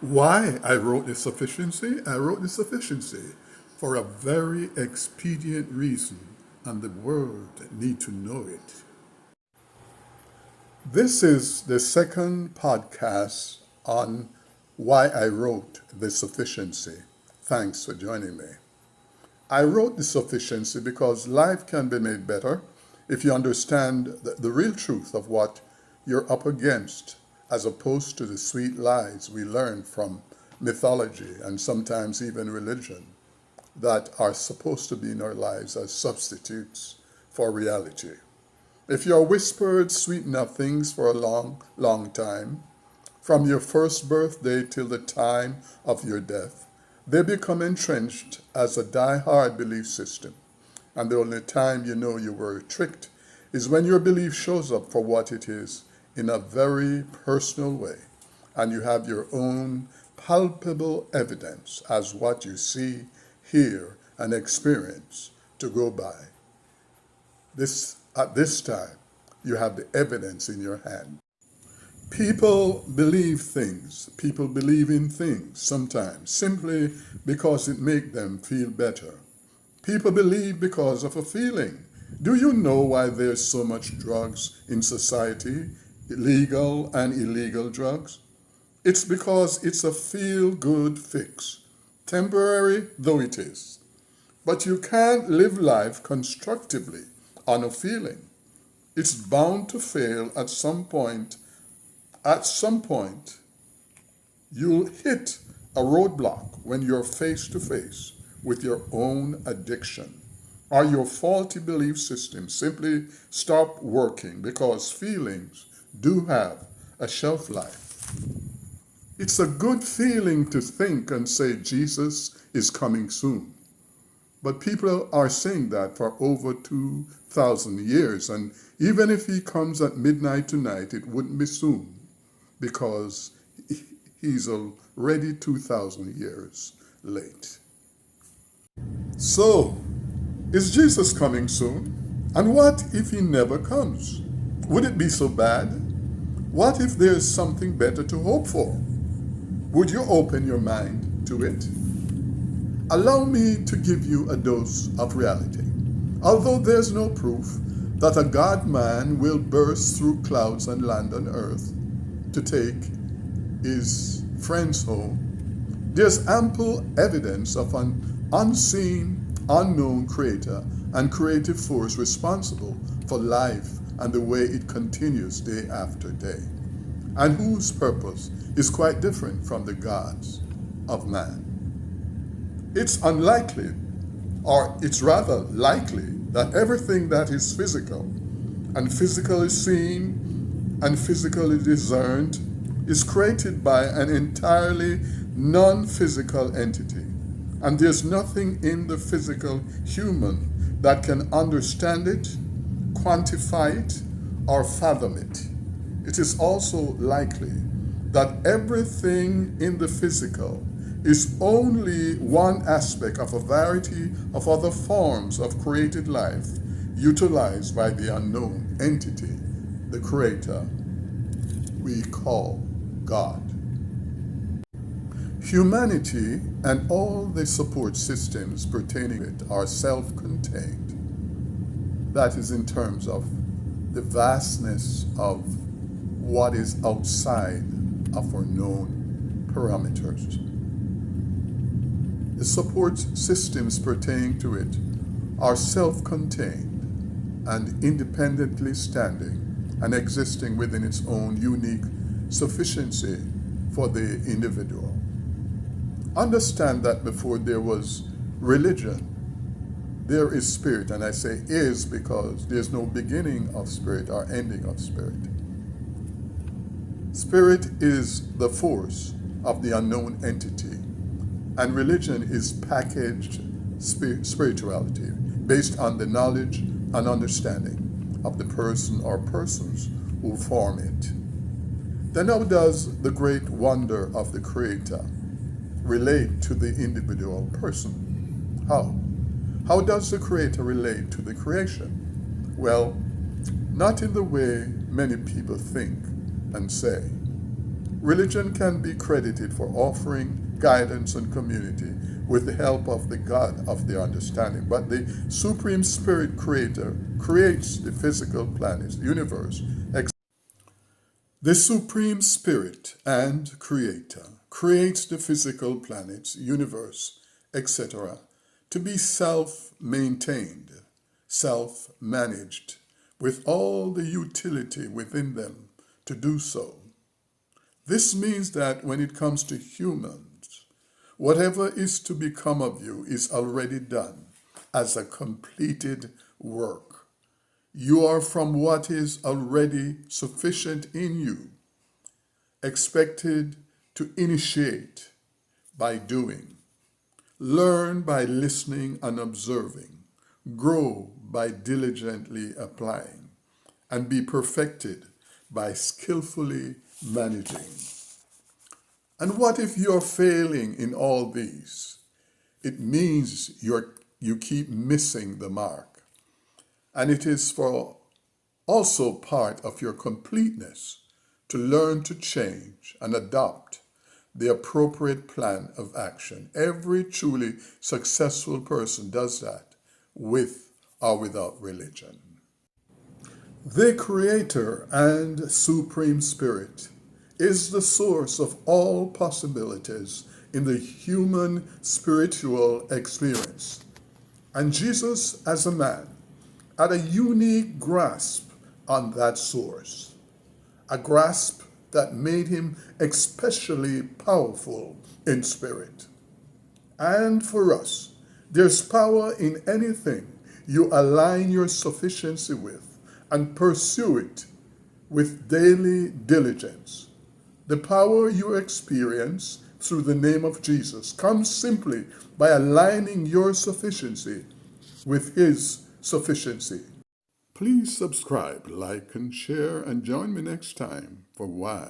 Why I wrote the Sufficiency? I wrote the Sufficiency for a very expedient reason, and the world need to know it. This is the second podcast on why I wrote the Sufficiency. Thanks for joining me. I wrote the Sufficiency because life can be made better if you understand the real truth of what you're up against, as opposed to the sweet lies we learn from mythology and sometimes even religion that are supposed to be in our lives as substitutes for reality. If you're whispered sweet nothings for a long, long time, from your first birthday till the time of your death, they become entrenched as a die-hard belief system. And the only time you know you were tricked is when your belief shows up for what it is in a very personal way, and you have your own palpable evidence as what you see, hear, and experience to go by. At this time, you have the evidence in your hand. People believe things. People believe in things sometimes simply because it makes them feel better. People believe because of a feeling. Do you know why there's so much drugs in society? Legal and illegal drugs? It's because it's a feel-good fix, temporary though it is. But you can't live life constructively on a feeling. It's bound to fail at some point. At some point, you'll hit a roadblock when you're face to face with your own addiction, or your faulty belief system simply stop working because feelings do have a shelf life. It's a good feeling to think and say Jesus is coming soon. But people are saying that for over 2,000 years, and even if he comes at midnight tonight, it wouldn't be soon because he's already 2,000 years late. So, is Jesus coming soon? And what if he never comes? Would it be so bad? What if there's something better to hope for? Would you open your mind to it? Allow me to give you a dose of reality. Although there's no proof that a God-man will burst through clouds and land on earth to take his friends home, there's ample evidence of an unseen, unknown creator and creative force responsible for life and the way it continues day after day, and whose purpose is quite different from the gods of man. It's unlikely, or it's rather likely, that everything that is physical and physically seen and physically discerned is created by an entirely non-physical entity. And there's nothing in the physical human that can understand it, quantify it, or fathom it. It is also likely that everything in the physical is only one aspect of a variety of other forms of created life utilized by the unknown entity, the creator we call God. Humanity and all the support systems pertaining to it are self-contained. That is in terms of the vastness of what is outside of our known parameters. The support systems pertaining to it are self-contained and independently standing and existing within its own unique sufficiency for the individual. Understand that before there was religion, there is spirit, and I say is because there's no beginning of spirit or ending of spirit. Spirit is the force of the unknown entity, and religion is packaged spirituality based on the knowledge and understanding of the person or persons who form it. Then how does the great wonder of the Creator relate to the individual person? How? How does the Creator relate to the creation? Well, not in the way many people think and say. Religion can be credited for offering guidance and community with the help of the God of the understanding. But the Supreme Spirit Creator creates the physical planet, universe. The Supreme Spirit and Creator creates the physical planets, universe, etc., to be self-maintained, self-managed, with all the utility within them to do so. This means that when it comes to humans, whatever is to become of you is already done as a completed work. You are from what is already sufficient in you, expected to initiate by doing, learn by listening and observing, grow by diligently applying, and be perfected by skillfully managing. And what if you're failing in all these? It means you keep missing the mark. And it is for also part of your completeness to learn to change and adopt the appropriate plan of action. Every truly successful person does that with or without religion. The Creator and Supreme Spirit is the source of all possibilities in the human spiritual experience. And Jesus, as a man, had a unique grasp on that source, a grasp that made him especially powerful in spirit. And for us, there's power in anything you align your sufficiency with and pursue it with daily diligence. The power you experience through the name of Jesus comes simply by aligning your sufficiency with His sufficiency. Please subscribe, like, and share, and join me next time for Why.